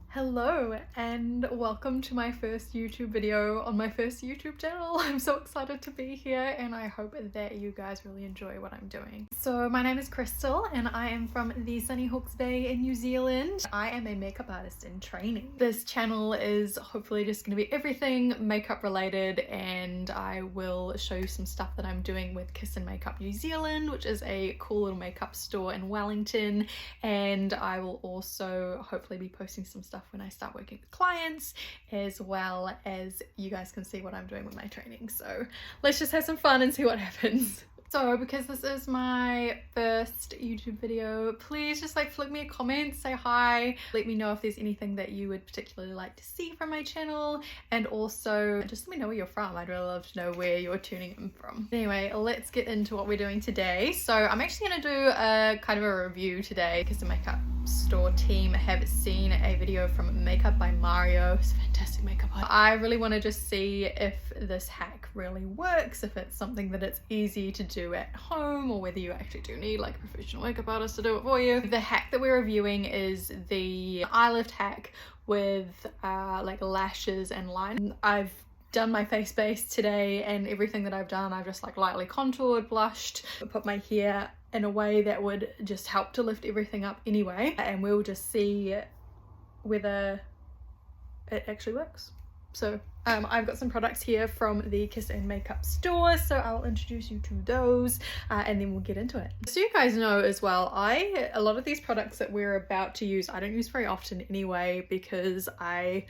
Hello and welcome to my first YouTube video on my first YouTube channel. I'm so excited to be here and I hope that you guys really enjoy what I'm doing. So my name is Crystal and I am from the sunny Hawke's Bay in New Zealand. I am a makeup artist in training. This channel is hopefully just going to be everything makeup related, and I will show you some stuff that I'm doing with Kiss&Makeup New Zealand, which is a cool little makeup store in Wellington, and I will also hopefully be posting some stuff when I start working with clients, as well as you guys can see what I'm doing with my training. So let's just have some fun and see what happens. So because this is my first YouTube video, please just flick me a comment, say hi, let me know if there's anything that you would particularly like to see from my channel, and also just let me know where you're from. I'd really love to know where you're tuning in from. Anyway, let's get into what we're doing today. So I'm actually going to do a kind of a review today because the makeup store team have seen a video from Makeup by Mario. It's a fantastic makeup artist. I really want to just see if this hack really works, if it's something that it's easy to do at home, or whether you actually do need like a professional makeup artist to do it for you. The hack that we're reviewing is the eye lift hack with like lashes and line. I've done my face base today, and everything that I've done, I've just like lightly contoured, blushed, put my hair in a way that would just help to lift everything up anyway, and we'll just see whether it actually works. So I've got some products here from the Kiss&Makeup store, so I'll introduce you to those and then we'll get into it. So you guys know as well, a lot of these products that we're about to use, I don't use very often anyway, because as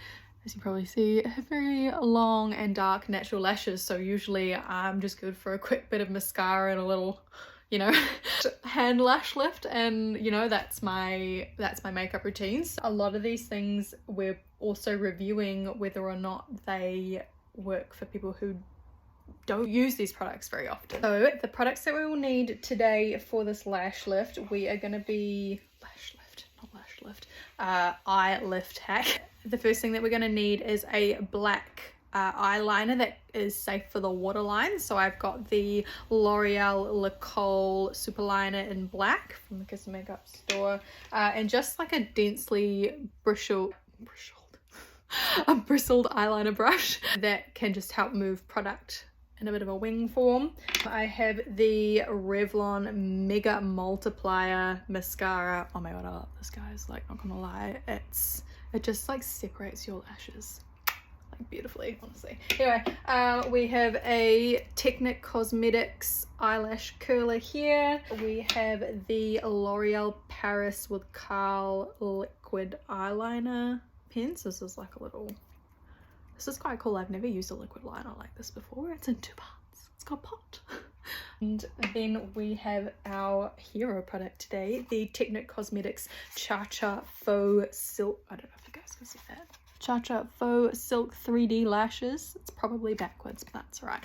you probably see, I have very long and dark natural lashes, so usually I'm just good for a quick bit of mascara and a little, you know, hand lash lift, and you know, that's my makeup routines. A lot of these things we're also reviewing whether or not they work for people who don't use these products very often. So the products that we will need today for this lash lift, we are going to be eye lift hack. The first thing that we're going to need is a black eyeliner that is safe for the waterline. So I've got the L'Oreal Le Col Super Liner in black from the Kiss&Makeup store, and just like a densely bristled eyeliner brush that can just help move product in a bit of a wing form. I have the Revlon Mega Multiplier Mascara. Oh my god, I love this, guys, like, not gonna lie, it just like separates your lashes like beautifully, honestly. Anyway, we have a Technic Cosmetics eyelash curler here. We have the L'Oreal Paris with Carl liquid eyeliner pens. This is like a little, this is quite cool. I've never used a liquid liner like this before. It's in 2 parts. It's got a pot. And then we have our hero product today, the Technic Cosmetics Cha Cha Faux Silk. I don't know if you guys can see that. Cha Cha Faux Silk 3D Lashes. It's probably backwards, but that's all right.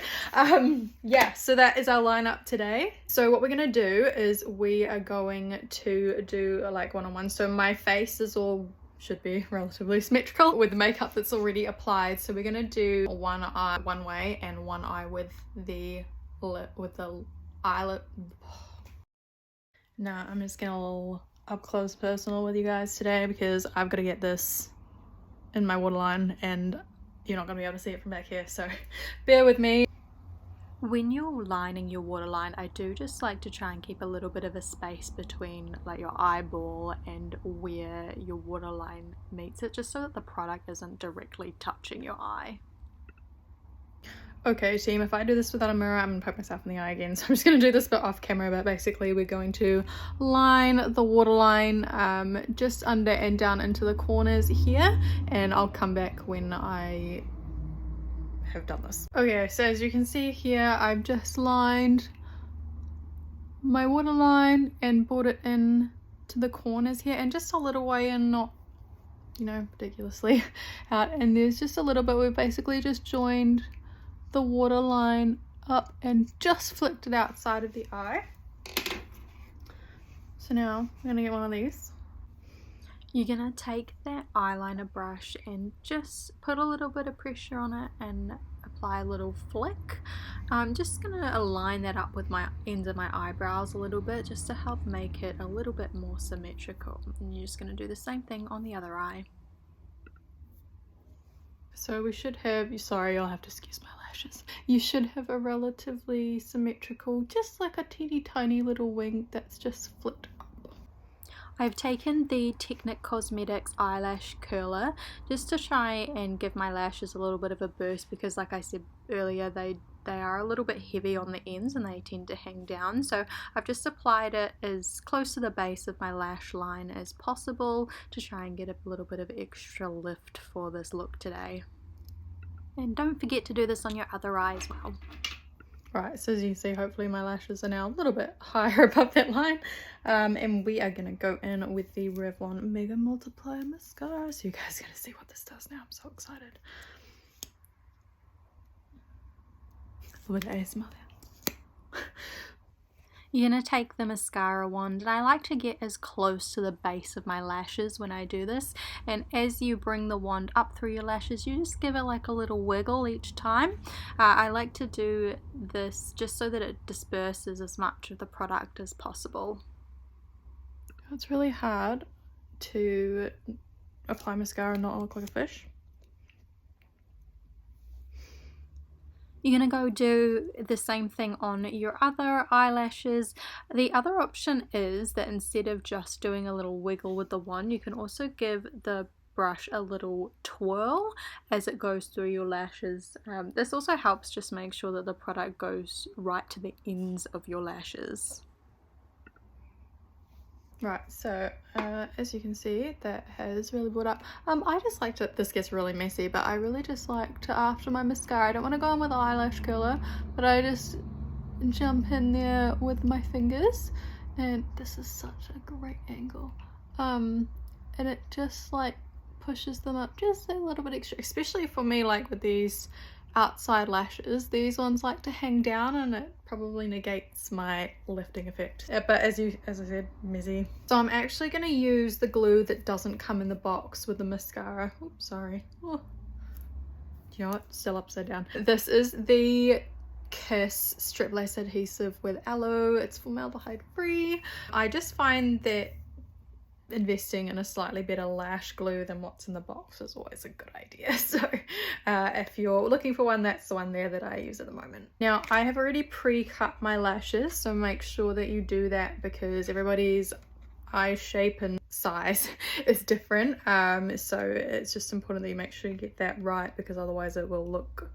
Yeah, so that is our lineup today. So what we're gonna do is we are going to do like one-on-one. So my face is all should be relatively symmetrical with the makeup that's already applied. So we're gonna do one eye one way and one eye with the eyelid. Nah, I'm just getting a little up close personal with you guys today because I've got to get this in my waterline and you're not gonna be able to see it from back here, so bear with me. When you're lining your waterline, I do just like to try and keep a little bit of a space between like your eyeball and where your waterline meets it, just so that the product isn't directly touching your eye. Okay team, if I do this without a mirror, I'm gonna poke myself in the eye again, so I'm just gonna do this bit off camera. But basically we're going to line the waterline just under and down into the corners here, and I'll come back when I have done this. Okay, so as you can see here, I've just lined my waterline and brought it in to the corners here, and just a little way in, not, you know, ridiculously out, and there's just a little bit. We've basically just joined the waterline up and just flicked it outside of the eye. So now I'm gonna get one of these. You're gonna take that eyeliner brush and just put a little bit of pressure on it and apply a little flick. I'm just gonna align that up with my ends of my eyebrows a little bit, just to help make it a little bit more symmetrical. And you're just gonna do the same thing on the other eye. So we should have, sorry, you'll have to excuse my lashes. You should have a relatively symmetrical, just like a teeny tiny little wing that's just flipped up. I've taken the Technic Cosmetics eyelash curler just to try and give my lashes a little bit of a boost, because like I said earlier, they are a little bit heavy on the ends and they tend to hang down. So I've just applied it as close to the base of my lash line as possible to try and get a little bit of extra lift for this look today. And don't forget to do this on your other eye as well. Right, so as you can see, hopefully my lashes are now a little bit higher above that line. And we are going to go in with the Revlon Mega Multiplier Mascara. So you guys are going to see what this does now. I'm so excited. A little bit of ASMR there. You're going to take the mascara wand, and I like to get as close to the base of my lashes when I do this, and as you bring the wand up through your lashes, you just give it like a little wiggle each time. I like to do this just so that it disperses as much of the product as possible. It's really hard to apply mascara and not look like a fish. You're going to go do the same thing on your other eyelashes. The other option is that instead of just doing a little wiggle with the wand, you can also give the brush a little twirl as it goes through your lashes. This also helps just make sure that the product goes right to the ends of your lashes. Right, so as you can see, that has really built up. I just like to, this gets really messy, but I really just like to, after my mascara, I don't want to go in with eyelash curler, but I just jump in there with my fingers, and this is such a great angle. And it just like pushes them up just a little bit extra, especially for me, like with these outside lashes. These ones like to hang down and it probably negates my lifting effect. But as I said, messy. So I'm actually going to use the glue that doesn't come in the box with the mascara. Oops, sorry. Oh. You know what? Still upside down. This is the Kiss strip lace adhesive with aloe. It's formaldehyde free. I just find that investing in a slightly better lash glue than what's in the box is always a good idea. So if you're looking for one, that's the one there that I use at the moment. Now I have already pre-cut my lashes, so make sure that you do that because everybody's eye shape and size is different. So it's just important that you make sure you get that right, because otherwise it will look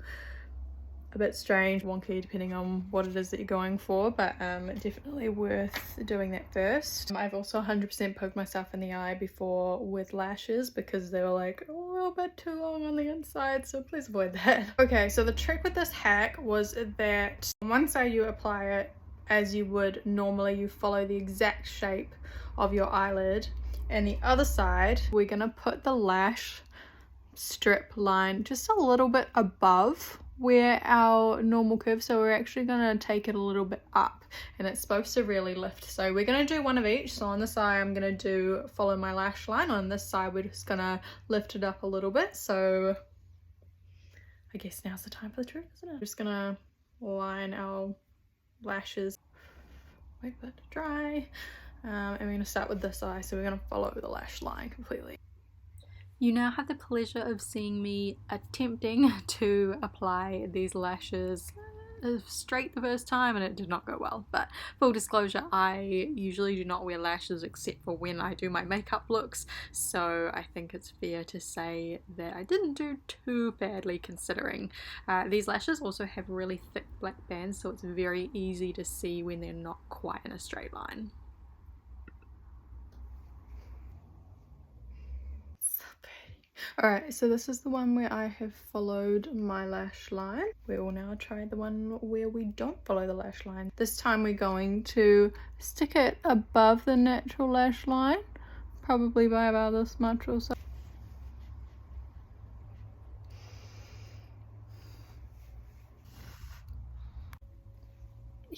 a bit strange, wonky, depending on what it is that you're going for, but definitely worth doing that first. I've also 100% poked myself in the eye before with lashes because they were like a little bit too long on the inside, so please avoid that. Okay, so the trick with this hack was that one side you apply it as you would normally, you follow the exact shape of your eyelid, and the other side we're gonna put the lash strip line just a little bit above where our normal curve, so we're actually going to take it a little bit up, and it's supposed to really lift. So we're going to do one of each. So on this side I'm going to follow my lash line, on this side we're just going to lift it up a little bit. So I guess now's the time for the trick, isn't it? I'm just going to line our lashes, wait for it to dry, and we're going to start with this eye, so we're going to follow the lash line completely. You now have the pleasure of seeing me attempting to apply these lashes straight the first time, and it did not go well. But full disclosure, I usually do not wear lashes except for when I do my makeup looks, so I think it's fair to say that I didn't do too badly considering. These lashes also have really thick black bands, so it's very easy to see when they're not quite in a straight line. Alright, so this is the one where I have followed my lash line. We will now try the one where we don't follow the lash line. This time we're going to stick it above the natural lash line, probably by about this much or so.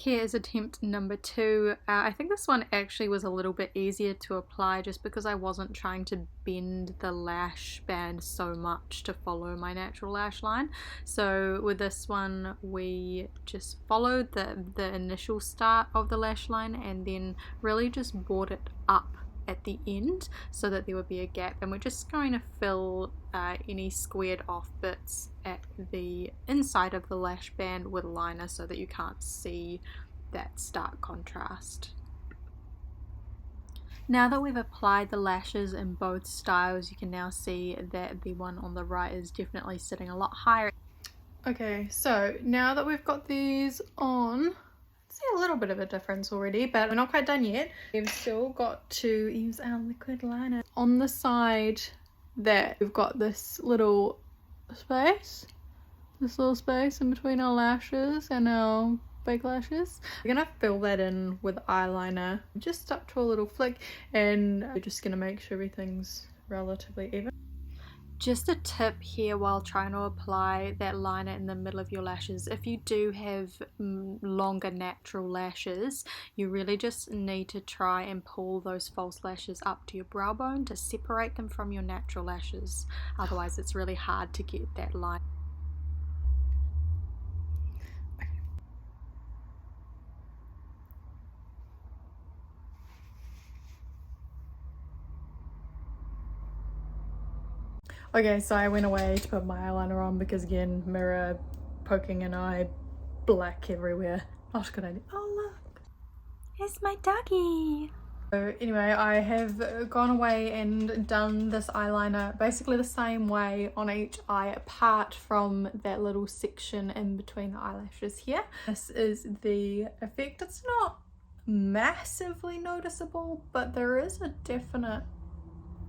Here's attempt number 2. I think this one actually was a little bit easier to apply just because I wasn't trying to bend the lash band so much to follow my natural lash line. So with this one we just followed the initial start of the lash line and then really just brought it up at the end so that there would be a gap, and we're just going to fill any squared off bits at the inside of the lash band with liner so that you can't see that stark contrast. Now that we've applied the lashes in both styles, you can now see that the one on the right is definitely sitting a lot higher. Okay, so now that we've got these on, see a little bit of a difference already, but we're not quite done yet. We've still got to use our liquid liner. On the side there, we've got this little space in between our lashes and our fake lashes. We're gonna fill that in with eyeliner just up to a little flick, and we're just gonna make sure everything's relatively even. Just a tip here while trying to apply that liner in the middle of your lashes: if you do have longer natural lashes, you really just need to try and pull those false lashes up to your brow bone to separate them from your natural lashes. Otherwise it's really hard to get that line. Okay, so I went away to put my eyeliner on because, again, mirror, poking an eye, black everywhere. Not a good idea. Oh look, it's my doggy. So anyway, I have gone away and done this eyeliner basically the same way on each eye apart from that little section in between the eyelashes here. This is the effect. It's not massively noticeable, but there is a definite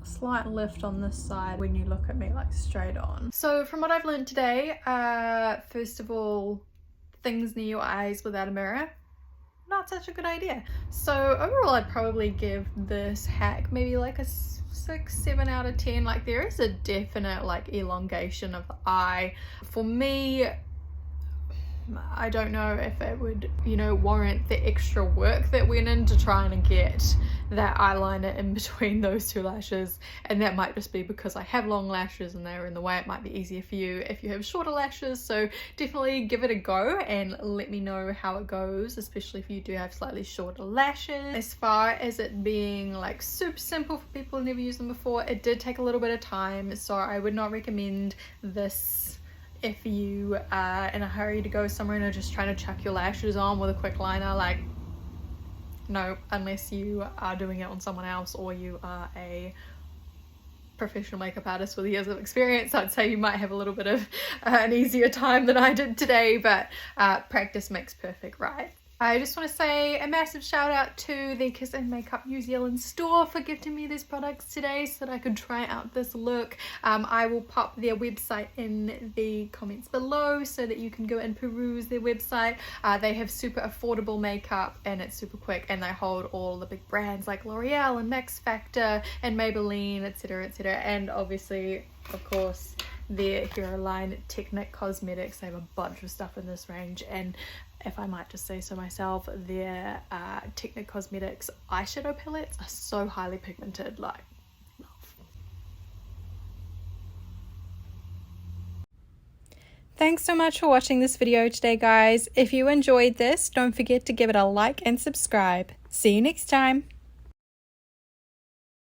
slight lift on this side when you look at me like straight on. So from what I've learned today, first of all, things near your eyes without a mirror, not such a good idea. So overall I'd probably give this hack maybe like a 6-7 out of 10. Like, there is a definite like elongation of the eye. For me, I don't know if it would, you know, warrant the extra work that went into trying to get that eyeliner in between those two lashes, and that might just be because I have long lashes and they're in the way. It might be easier for you if you have shorter lashes, so definitely give it a go and let me know how it goes, especially if you do have slightly shorter lashes. As far as it being like super simple for people who never used them before, it did take a little bit of time, so I would not recommend this if you are in a hurry to go somewhere and are just trying to chuck your lashes on with a quick liner. Like, no, unless you are doing it on someone else or you are a professional makeup artist with years of experience, I'd say you might have a little bit of an easier time than I did today, but practice makes perfect, right? I just want to say a massive shout out to the Kiss&Makeup New Zealand store for gifting me these products today so that I could try out this look. I will pop their website in the comments below so that you can go and peruse their website. They have super affordable makeup and it's super quick, and they hold all the big brands like L'Oreal and Max Factor and Maybelline, etc, etc, and obviously, of course, their hero line Technic Cosmetics. They have a bunch of stuff in this range, and if I might just say so myself, their Technic Cosmetics eyeshadow palettes are so highly pigmented, like, love. Thanks so much for watching this video today, guys. If you enjoyed this, don't forget to give it a like and subscribe. See you next time.